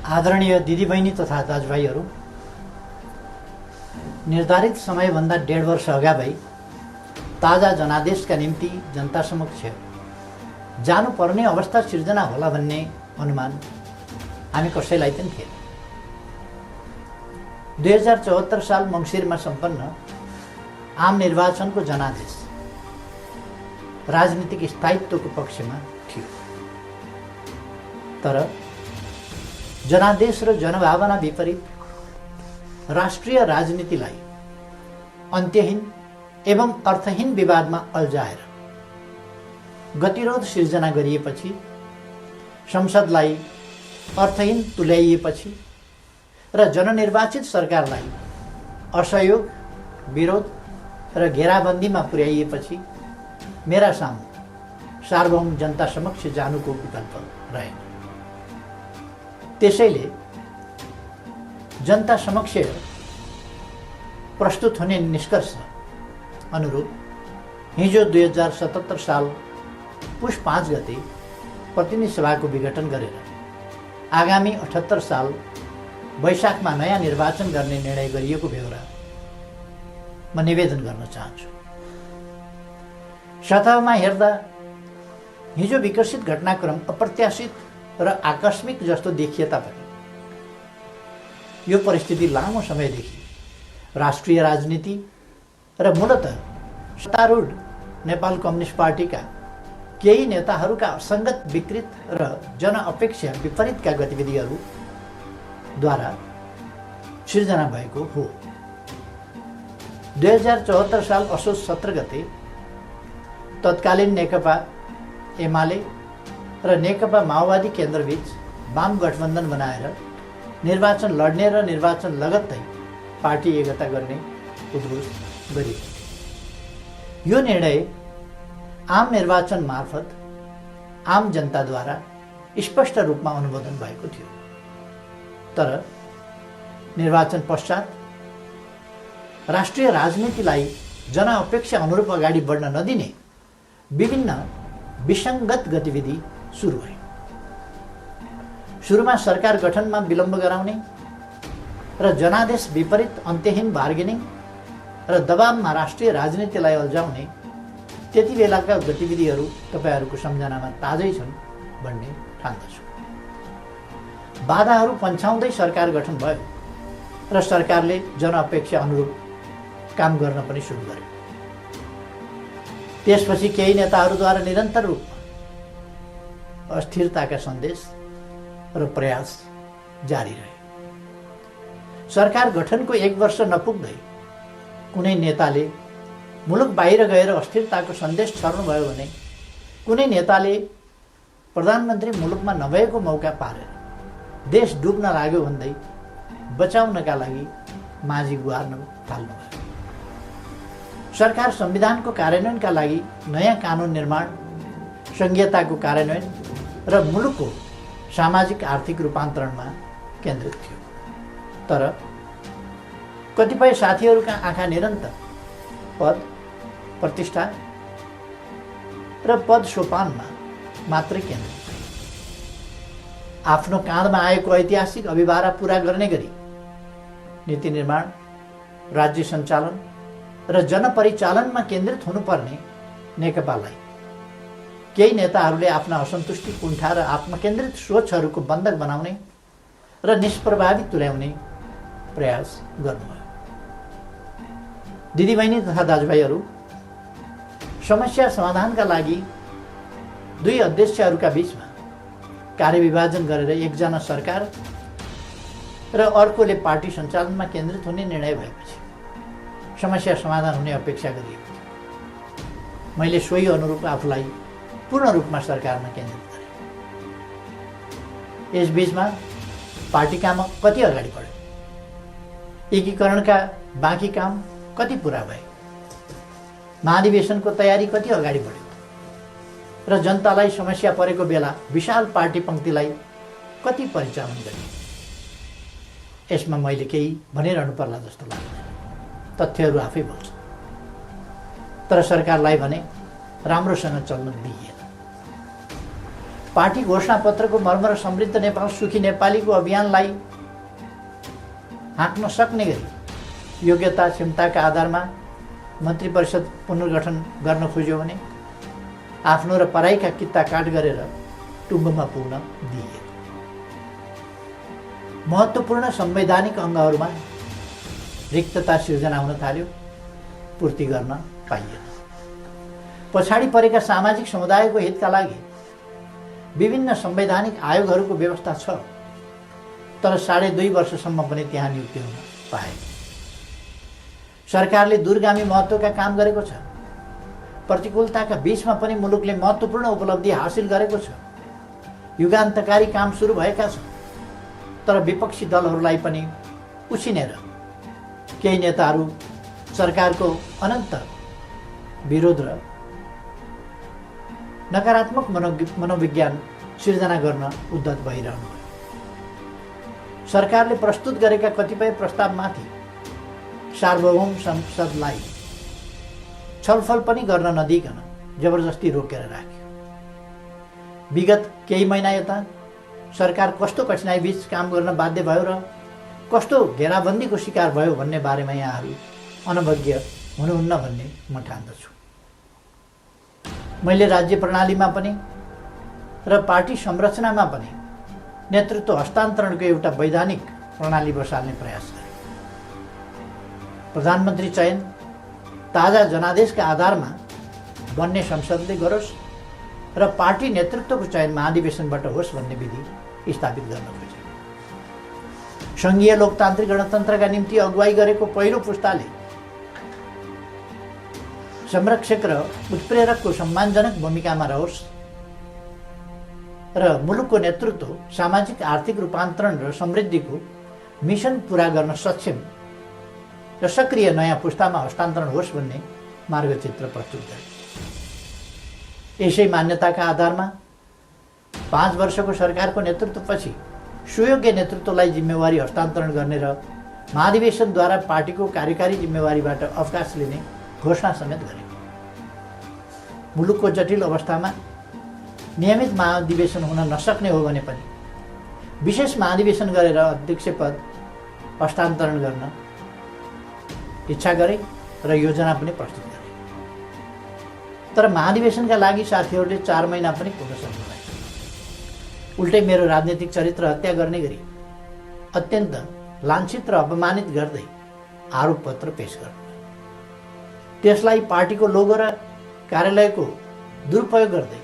आदरणीय दिदीबहिनी तथा दाजुभाइहरू, निर्धारित समयभन्दा 1.5 वर्ष अगावै ताजा जनादेशका निम्ति जनता समक्ष जानुपर्ने अवस्था सिर्जना होला भन्ने अनुमान हामी कसैलाई पनि थिएन। 2074 साल मङ्सिरमा सम्पन्न आम निर्वाचनको जनादेश राजनीतिक स्थायित्वको पक्षमा थियो, तर जनादेश र जनभावना विपरीत राष्ट्रिय राजनीतिलाई अन्त्यहीन एवं अर्थहीन विवादमा अल्झाएर गतिरोध सिर्जना गरिएपछि, संसदलाई अर्थहीन तुल्याइएपछि र जननिर्वाचित सरकारलाई असहयोग, विरोध र घेराबन्दीमा पुर्याइएपछि मेरा सामु सार्वभौम जनता समक्ष जानुको विकल्प रहेन। त्यसैले जनता समक्ष प्रस्तुत हुने निष्कर्ष अनुरूप हिजो 2077 साल पुष 5 गते प्रतिनिधि सभाको विघटन गरेर आगामी 78 साल वैशाखमा नयाँ निर्वाचन गर्ने निर्णय गरिएको बेहोरा म निवेदन गर्न चाहन्छु। सतहमा हेर्दा हिजो विकसित घटनाक्रम अप्रत्याशित र आकस्मिक जस्तो देखिए तापनि यो परिस्थिति लामो समयदेखि राष्ट्रिय राजनीति र मूलतः सत्तारूढ नेपाल कम्युनिस्ट पार्टीका केही नेताहरूका असङ्गत, विकृत र जनअपेक्षा विपरीतका गतिविधिहरूद्वारा सिर्जना भएको हो। 2074 साल असोज 17 गते तत्कालीन नेकपा एमाले र नेकपा माओवादी केन्द्रबीच वाम गठबन्धन बनाएर निर्वाचन लड्ने र निर्वाचन लगत्तै पार्टी एकता गर्ने उद्घोष गरियो। यो निर्णय आम निर्वाचन मार्फत आम जनताद्वारा स्पष्ट रूपमा अनुमोदन भएको थियो, तर निर्वाचन पश्चात राष्ट्रिय राजनीतिलाई जनअपेक्षा अनुरूप अगाडि बढ्न नदिने विभिन्न विसङ्गत गतिविधि सुरु भयो। सुरुमा सरकार गठनमा विलम्ब गराउने र जनादेश विपरीत अन्त्यहीन बार्गेनिङ र दबावमा राष्ट्रिय राजनीतिलाई अल्झाउने त्यति बेलाका गतिविधिहरू तपाईहरूको सम्झनामा ताजै छन् भन्ने ठान्दछु। बाधाहरू पन्छाउँदै सरकार गठन भयो र सरकारले जनअपेक्षा अनुरूप काम गर्न पनि सुरु गर्यो। त्यसपछि केही नेताहरूद्वारा निरन्तर रूपमा अस्थिरताका सन्देश र प्रयास जारी रहे। सरकार गठनको 1 वर्ष नपुग्दै कुनै नेताले मुलुक बाहिर गएर अस्थिरताको सन्देश छर्नुभयो भने कुनै नेताले प्रधानमन्त्री मुलुकमा नभएको मौका पारेर देश डुब्न लाग्यो भन्दै बचाउनका लागि माझी गुहार्न थाल्नुभयो। सरकार संविधानको कार्यान्वयनका लागि नयाँ कानुन निर्माण, संघीयताको कार्यान्वयन र मुलुकको सामाजिक आर्थिक रूपान्तरणमा केन्द्रित थियो, तर कतिपय साथीहरूका आँखा निरन्तर पद, प्रतिष्ठा र पद सोपानमा मात्रै केन्द्रित थिए। आफ्नो काँधमा आएको ऐतिहासिक अभिभारा पूरा गर्ने गरी नीति निर्माण, राज्य सञ्चालन र जनपरिचालनमा केन्द्रित हुनुपर्ने नेकपालाई केही नेताहरूले आफ्ना असन्तुष्टि, कुण्ठा र आत्मकेन्द्रित सोचहरूको बन्धक बनाउने र निष्प्रभावी तुल्याउने प्रयास गर्नुभयो। दिदीबहिनी तथा दाजुभाइहरू, समस्या समाधानका लागि दुई अध्यक्षहरूका बीचमा कार्यविभाजन गरेर एकजना सरकार र अर्कोले पार्टी सञ्चालनमा केन्द्रित हुने निर्णय भएपछि समस्या समाधान हुने अपेक्षा गरिएको थियो। मैले सोही अनुरूप आफूलाई पूर्ण रूपमा सरकारमा केन्द्रित गरेँ। यसबीचमा पार्टी काम कति अगाडि बढ्यो, एकीकरणका बाँकी काम कति पुरा भए, महाधिवेशनको तयारी कति अगाडि बढ्यो र जनतालाई समस्या परेको बेला विशाल पार्टी पङ्क्तिलाई कति परिचालन गरियो। यसमा मैले केही भनिरहनु पर्ला जस्तो लाग्दैन, तथ्यहरू आफै बोल्छ। तर सरकारलाई भने राम्रोसँग चल्न दिइएन। पार्टी घोषणापत्रको मर्म र समृद्ध नेपाल सुखी नेपालीको अभियानलाई हाँक्न सक्ने गरी योग्यता क्षमताका आधारमा मन्त्री परिषद पुनर्गठन गर्न खोज्यो भने आफ्नो र पराईका कित्ता काट गरेर टुम्बोमा पुग्न दिइएको। महत्त्वपूर्ण संवैधानिक अङ्गहरूमा रिक्तता सिर्जना हुन थाल्यो, पूर्ति गर्न पाइएन। पछाडि परेका सामाजिक समुदायको हितका लागि विभिन्न संवैधानिक आयोगहरूको व्यवस्था छ, तर 2.5 वर्षसम्म पनि त्यहाँ नियुक्ति हुन पाए। सरकारले दूरगामी महत्त्वका काम गरेको छ। प्रतिकूलताका बीचमा पनि मुलुकले महत्त्वपूर्ण उपलब्धि हासिल गरेको छ। युगान्तकारी काम सुरु भएका छन्, तर विपक्षी दलहरूलाई पनि उछिनेर केही नेताहरू सरकारको अनन्त विरोध र नकारात्मक मनोविज्ञान सिर्जना गर्न उद्यत भइरहनु भयो। सरकारले प्रस्तुत गरेका कतिपय प्रस्तावमाथि सार्वभौम संसदलाई छलफल पनि गर्न नदिइकन जबरजस्ती रोकेर राख्यो। विगत केही महिना यता सरकार कस्तो कठिनाइ बीच काम गर्न बाध्य भयो र कस्तो घेराबन्दीको शिकार भयो भन्ने बारेमा यहाँहरू अनभिज्ञ हुनुहुन्न भन्ने म ठान्दछु। मैले राज्य प्रणालीमा पनि र पार्टी संरचनामा पनि नेतृत्व हस्तान्तरणको एउटा वैधानिक प्रणाली बसाल्ने प्रयास गरेँ। प्रधानमन्त्री चयन ताजा जनादेशका आधारमा बन्ने संसदले गरोस् र पार्टी नेतृत्वको चयन महाधिवेशनबाट होस् भन्ने विधि स्थापित गर्न खोजे। सङ्घीय लोकतान्त्रिक गणतन्त्रका निम्ति अगुवाई गरेको पहिलो पुस्ताले संरक्षक र उत्प्रेरकको सम्मानजनक भूमिकामा रहोस् र मुलुकको नेतृत्व सामाजिक आर्थिक रूपान्तरण र समृद्धिको मिसन पुरा गर्न सक्षम र सक्रिय नयाँ पुस्तामा हस्तान्तरण होस् भन्ने मार्गचित्र प्रस्तुत गरे। यसै मान्यताका आधारमा 5 वर्षको सरकारको नेतृत्वपछि सुयोग्य नेतृत्वलाई जिम्मेवारी हस्तान्तरण गर्ने र महाधिवेशनद्वारा पार्टीको कार्यकारी जिम्मेवारीबाट अवकाश लिने घोषणा समेत गरे। मुलुकको जटिल अवस्थामा नियमित महाधिवेशन हुन नसक्ने हो भने पनि विशेष महाधिवेशन गरेर अध्यक्ष पद हस्तान्तरण गर्न इच्छा गरे र योजना पनि प्रस्तुत गरे। तर महाधिवेशनका लागि साथीहरूले 4 महिना पनि पुग्न सक्नु भएन। उल्टै मेरो राजनीतिक चरित्र हत्या गर्ने गरी अत्यन्त लाञ्छित र अपमानित गर्दै आरोप पत्र पेश गर्नु, त्यसलाई पार्टीको लोगो र कार्यालयको दुरुपयोग गर्दै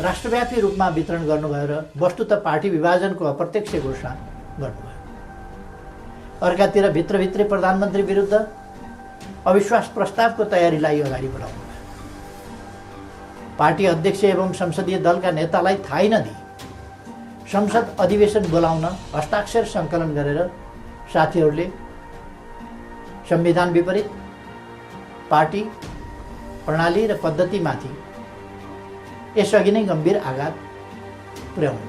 राष्ट्रव्यापी रूपमा वितरण गर्नुभयो र वस्तुतः पार्टी विभाजनको अप्रत्यक्ष घोषणा गर्नुभयो। अर्कातिर भित्रभित्रै प्रधानमन्त्री विरुद्ध अविश्वास प्रस्तावको तयारीलाई अगाडि बढाउनु भयो। पार्टी अध्यक्ष एवं संसदीय दलका नेतालाई थाहै नदिई संसद अधिवेशन बोलाउन हस्ताक्षर सङ्कलन गरेर साथीहरूले संविधान विपरीत पार्टी प्रणाली र पद्धतिमाथि यसअघि नै गम्भीर आघात पुर्याउनु।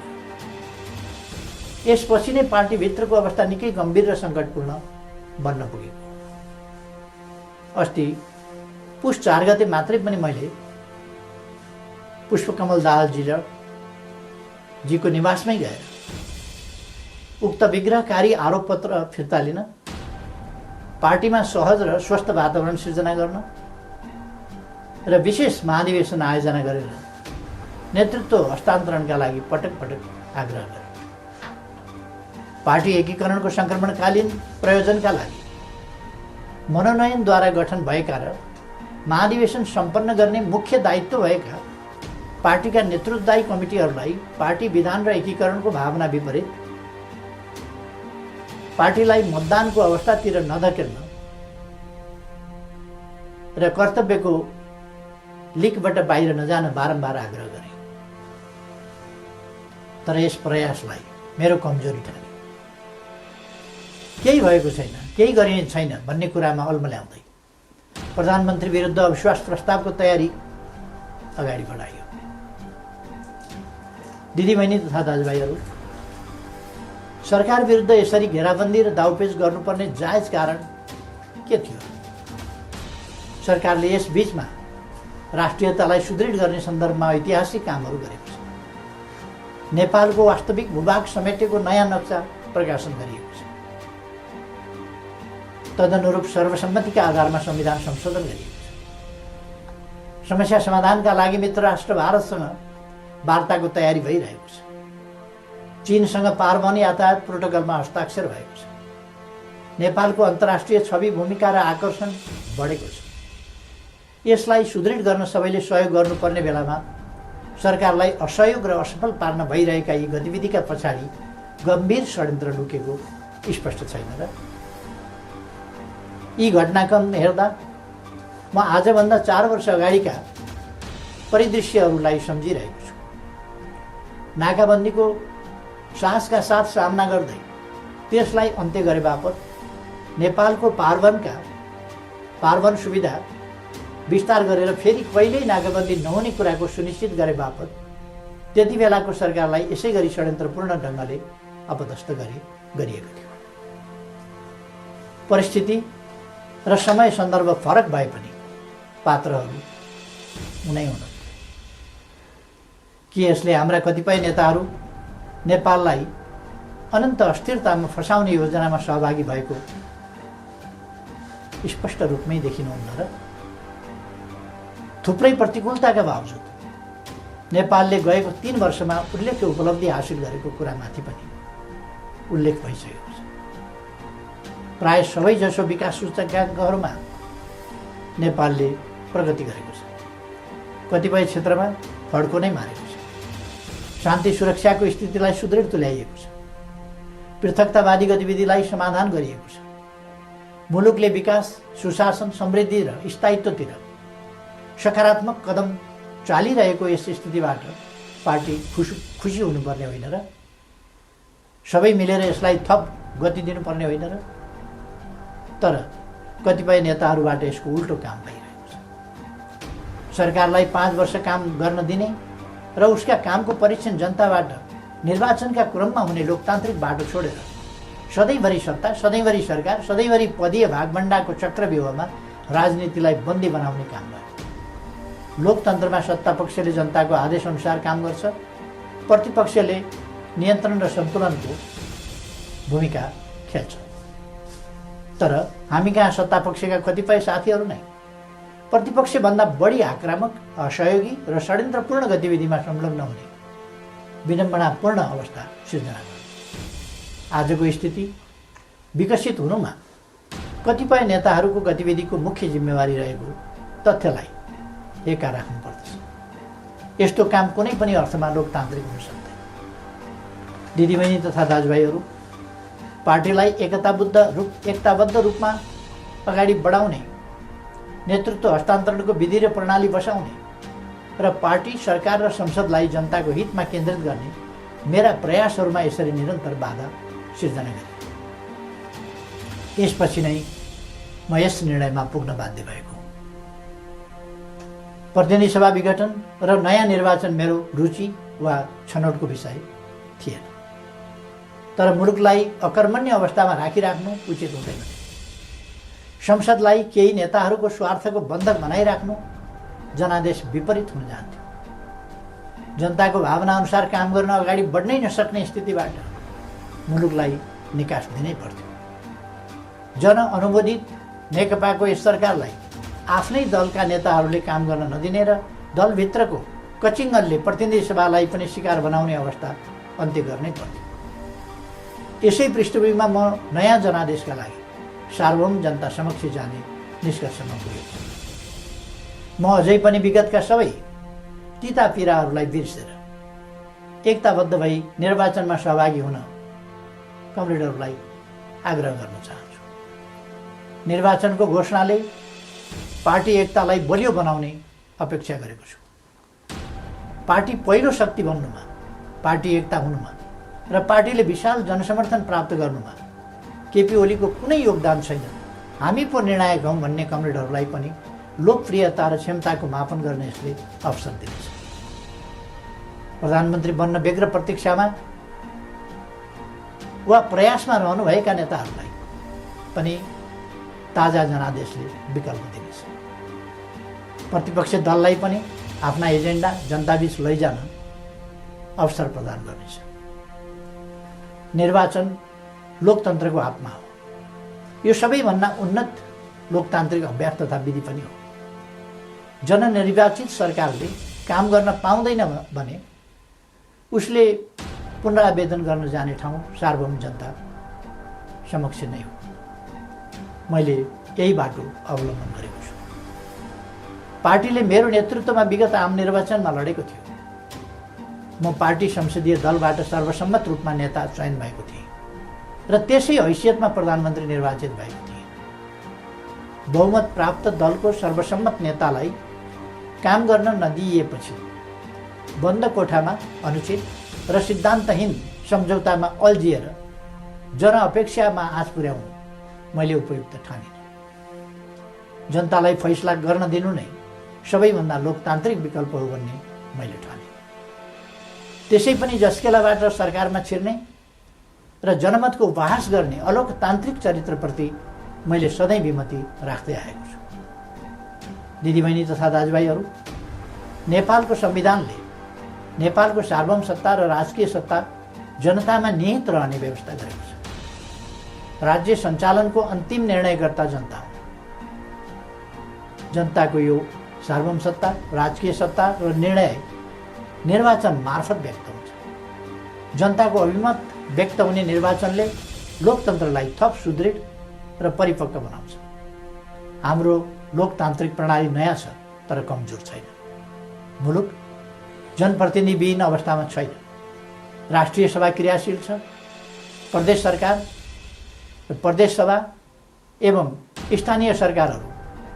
यसपछि नै पार्टीभित्रको अवस्था निकै गम्भीर र सङ्कटपूर्ण बन्न पुगेको। अस्ति पुस 4 गते मात्रै पनि मैले पुष्पकमल दाहालजीको निवासमै गएर उक्त विग्रहकारी आरोप पत्र फिर्ता लिन, पार्टीमा सहज र स्वस्थ वातावरण सिर्जना गर्न र विशेष महाधिवेशन आयोजना गरेर नेतृत्व हस्तान्तरणका लागि पटक पटक आग्रह गरे। पार्टी एकीकरणको सङ्क्रमणकालीन प्रयोजनका लागि मनोनयनद्वारा गठन भएका र महाधिवेशन सम्पन्न गर्ने मुख्य दायित्व भएका पार्टीका नेतृत्वदायी कमिटीहरूलाई पार्टी विधान र एकीकरणको भावना विपरीत पार्टीलाई मतदानको अवस्थातिर नधकेल्न र कर्तव्यको लिकबाट बाहिर नजान बारम्बार आग्रह गरे। तर यस प्रयासलाई मेरो कमजोरी ठाने। केही भएको छैन, केही गरिने छैन भन्ने कुरामा अल्मल्याउँदै प्रधानमन्त्री विरुद्ध अविश्वास प्रस्तावको तयारी अगाडि बढाइयो। दिदीबहिनी तथा दाजुभाइहरू, सरकार विरुद्ध यसरी घेराबन्दी र दाउपेच गर्नुपर्ने जायज कारण के थियो? सरकारले यस बीचमा राष्ट्रियतालाई सुदृढ गर्ने सन्दर्भमा ऐतिहासिक कामहरू गरेको छ। नेपालको वास्तविक भूभाग समेटेको नयाँ नक्सा प्रकाशन गरिएको छ। तदनुरूप सर्वसम्मतिका आधारमा संविधान संशोधन गरिएको छ। समस्या समाधानका लागि मित्र राष्ट्र भारतसँग वार्ताको तयारी भइरहेको छ। चीनसँग पारमाणु यातायात प्रोटोकलमा हस्ताक्षर भएको छ। नेपालको अन्तर्राष्ट्रिय छवि भूमिका र आकर्षण बढेको छ। यसलाई सुदृढ गर्न सबैले सहयोग गर्नुपर्ने बेलामा सरकारलाई असहयोग र असफल पार्न भइरहेका यी गतिविधिका पछाडि गम्भीर षड्यन्त्र लुकेको स्पष्ट छैन र? यी घटनाक्रम हेर्दा म आजभन्दा 4 वर्ष अगाडिका परिदृश्यहरूलाई सम्झिरहेको छु। नाकाबन्दीको साहसका साथ सामना गर्दै त्यसलाई अन्त्य गरे बापत नेपालको पार्वन सुविधा विस्तार गरेर फेरि कहिल्यै नाकाबन्दी नहुने कुराको सुनिश्चित गरे बापत त्यति बेलाको सरकारलाई यसै गरी षड्यन्त्रपूर्ण ढङ्गले अपदस्थ गरिएको थियो। परिस्थिति र समय सन्दर्भ फरक भए पनि पात्रहरू उनै हुनुहुन्थ्यो। के यसले हाम्रा कतिपय नेताहरू नेपाललाई अनन्त अस्थिरतामा फसाउने योजनामा सहभागी भएको स्पष्ट रूपमै देखिनुहुन्न र? थुप्रै प्रतिकूलताका बावजुद नेपालले गएको 3 वर्षमा उल्लेख्य उपलब्धि हासिल गरेको कुरामाथि पनि उल्लेख भइसकेको छ। प्राय सबैजसो विकास सूचकाङ्कहरूमा नेपालले प्रगति गरेको छ। कतिपय क्षेत्रमा फड्को नै मारेको छ। शान्ति सुरक्षाको स्थितिलाई सुदृढ तुल्याइएको छ। पृथकतावादी गतिविधिलाई समाधान गरिएको छ। मुलुकले विकास, सुशासन, समृद्धि र स्थायित्वतिर सकारात्मक कदम चालिरहेको यस स्थितिबाट पार्टी खुसी हुनुपर्ने होइन र? सबै मिलेर यसलाई थप गति दिनुपर्ने होइन र? तर कतिपय नेताहरूबाट यसको उल्टो काम भइरहेको छ। सरकारलाई 5 वर्ष काम गर्न दिने र उसका कामको परीक्षण जनताबाट निर्वाचनका क्रममा हुने लोकतान्त्रिक बाटो छोडेर सधैँभरि सत्ता, सधैँभरि सरकार, सधैँभरि पदीय भागभण्डाको चक्रव्यूहमा राजनीतिलाई बन्दी बनाउने काम भयो। लोकतन्त्रमा सत्ता पक्षले जनताको आदेशअनुसार काम गर्छ, प्रतिपक्षले नियन्त्रण र सन्तुलनको भूमिका खेल्छ। तर हामी कहाँ सत्ता पक्षका कतिपय साथीहरू नै प्रतिपक्षभन्दा बढी आक्रामक, असहयोगी र षड्यन्त्रपूर्ण गतिविधिमा संलग्न हुने विडम्बनापूर्ण अवस्था सिर्जना गर्छ। आजको स्थिति विकसित हुनुमा कतिपय नेताहरूको गतिविधिको मुख्य जिम्मेवारी रहेको तथ्यलाई एका राख्नुपर्दछ। यस्तो काम कुनै पनि अर्थमा लोकतान्त्रिक हुन सक्दैन। दिदीबहिनी तथा दाजुभाइहरू, पार्टीलाई एकताबद्ध रूपमा अगाडि बढाउने, नेतृत्व हस्तान्तरणको विधि र प्रणाली बसाउने र पार्टी, सरकार र संसदलाई जनताको हितमा केन्द्रित गर्ने मेरा प्रयासहरूमा यसरी निरन्तर बाधा सिर्जना गरे। यसपछि नै म यस निर्णयमा पुग्न बाध्य भएको। प्रतिनिधि सभा विघटन र नयाँ निर्वाचन मेरो रुचि वा छनौटको विषय थिएन। तर मुलुकलाई अकर्मण्य अवस्थामा राखिराख्नु उचित हुँदैन। संसदलाई केही नेताहरूको स्वार्थको बन्धक बनाइराख्नु जनादेश विपरीत हुन जान्थ्यो। जनताको भावनाअनुसार काम गर्न अगाडि बढ्नै नसक्ने स्थितिबाट मुलुकलाई निकास दिनै पर्थ्यो। जनअनुमोदित नेकपाको यस सरकारलाई आफ्नै दलका नेताहरूले काम गर्न नदिने र दलभित्रको कचिङ्गलले प्रतिनिधि सभालाई पनि शिकार बनाउने अवस्था अन्त्य गर्नै पर्थ्यो। यसै पृष्ठभूमिमा म नयाँ जनादेशका लागि सार्वभौम जनता समक्ष जाने निष्कर्षमा पुगेको छु। म अझै पनि विगतका सबै तिता पीडाहरूलाई बिर्सेर एकताबद्ध भई निर्वाचनमा सहभागी हुन कमरेडहरूलाई आग्रह गर्न चाहन्छु। निर्वाचनको घोषणाले पार्टी एकतालाई बलियो बनाउने अपेक्षा गरेको छु। पार्टी पहिलो शक्ति बन्नुमा, पार्टी एकता हुनुमा र पार्टीले विशाल जनसमर्थन प्राप्त गर्नुमा केपी ओलीको कुनै योगदान छैन। हामी पो निर्णायक हौँ भन्ने कमरेडहरूलाई पनि लोकप्रियता र क्षमताको मापन गर्न यसले अवसर दिनेछ। प्रधानमन्त्री बन्न व्यग्र प्रतीक्षामा वा प्रयासमा रहनुभएका नेताहरूलाई पनि ताजा जनादेशले विकल्प दिनेछ। प्रतिपक्ष दललाई पनि आफ्ना एजेन्डा जनताबीच लैजान अवसर प्रदान गर्नेछ। निर्वाचन लोकतन्त्रको आत्मा हो। यो सबैभन्दा उन्नत लोकतान्त्रिक अभ्यास तथा विधि पनि हो। जननिर्वाचित सरकारले काम गर्न पाउँदैन भने उसले पुनरावेदन गर्न जाने ठाउँ सार्वभौम जनता समक्ष नै हो। मैले यही बाटो अवलम्बन गरेको छु। पार्टीले मेरो नेतृत्वमा विगत आम निर्वाचनमा लडेको थियो। म पार्टी संसदीय दलबाट सर्वसम्मत रूपमा नेता चयन भएको थिएँ र त्यसै हैसियतमा प्रधानमन्त्री निर्वाचित भएको थिएँ। बहुमत प्राप्त दलको सर्वसम्मत नेतालाई काम गर्न नदिइएपछि बन्द कोठामा अनुचित र सिद्धान्तहीन सम्झौतामा अल्झिएर जनअपेक्षामा आँच पुर्याउनु मैले उपयुक्त ठानिनँ। जनतालाई फैसला गर्न दिनु नै सबैभन्दा लोकतान्त्रिक विकल्प हो भन्ने मैले ठाने। त्यसै पनि जस्केलाबाट सरकारमा छिर्ने र जनमतको उपहास गर्ने अलोकतान्त्रिक चरित्रप्रति मैले सधैँ विमति राख्दै आएको छु। दिदीबहिनी तथा दाजुभाइहरू, नेपालको संविधानले नेपालको सार्वभौम सत्ता र राजकीय सत्ता जनतामा निहित रहने व्यवस्था गरेको छ। राज्य सञ्चालनको अन्तिम निर्णयकर्ता जनता हो। जनताको यो सार्वभौम सत्ता, राजकीय सत्ता र निर्णय निर्वाचन मार्फत व्यक्त हुन्छ। जनताको अभिमत व्यक्त हुने निर्वाचनले लोकतन्त्रलाई थप सुदृढ र परिपक्व बनाउँछ। हाम्रो लोकतान्त्रिक प्रणाली नयाँ छ तर कमजोर छैन। मुलुक जनप्रतिनिधिविहीन अवस्थामा छैन। राष्ट्रिय सभा क्रियाशील छ। प्रदेश सरकार र प्रदेश सभा एवं स्थानीय सरकारहरू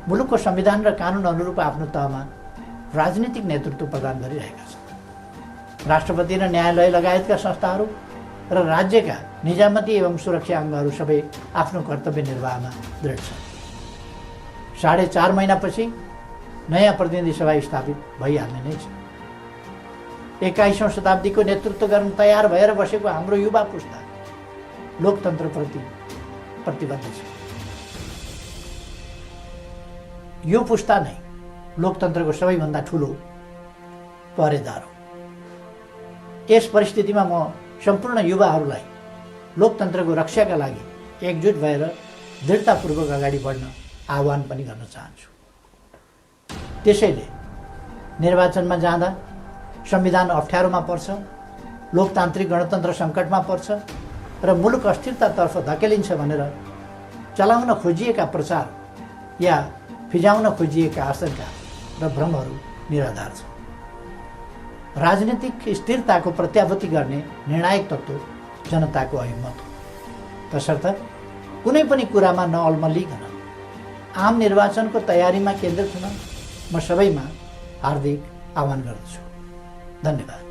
मुलुकको संविधान र कानुन अनुरूप आफ्नो तहमा राजनीतिक नेतृत्व प्रदान गरिरहेका छन्। राष्ट्रपति र न्यायालय लगायतका संस्थाहरू र राज्यका निजामती एवं सुरक्षा अङ्गहरू सबै आफ्नो कर्तव्य निर्वाहमा दृढ छन्। 4.5 महिनापछि नयाँ प्रतिनिधि सभा स्थापित भइहाल्ने नै छ। 21औं शताब्दीको नेतृत्व गर्न तयार भएर बसेको हाम्रो युवा पुस्ता लोकतन्त्रप्रति प्रतिबद्ध छ। यो पुस्ता नै लोकतन्त्रको सबैभन्दा ठुलो पहरेदार हो। यस परिस्थितिमा म सम्पूर्ण युवाहरूलाई लोकतन्त्रको रक्षाका लागि एकजुट भएर दृढतापूर्वक अगाडि बढ्न आह्वान पनि गर्न चाहन्छु। त्यसैले निर्वाचनमा जाँदा संविधान अप्ठ्यारोमा पर्छ, लोकतान्त्रिक गणतन्त्र सङ्कटमा पर्छ र मुलुक अस्थिरतातर्फ धकेलिन्छ भनेर चलाउन खोजिएका प्रचार या फिजाउन खोजिएका आशंका र भ्रमहरू निराधार छ। राजनीतिक स्थिरताको प्रत्याभूति गर्ने निर्णायक तत्त्व जनताको अभिमत हो। तसर्थ कुनै पनि कुरामा नअल्मलिकन आम निर्वाचनको तयारीमा केन्द्रित हुन म सबैमा हार्दिक आह्वान गर्दछु। धन्यवाद।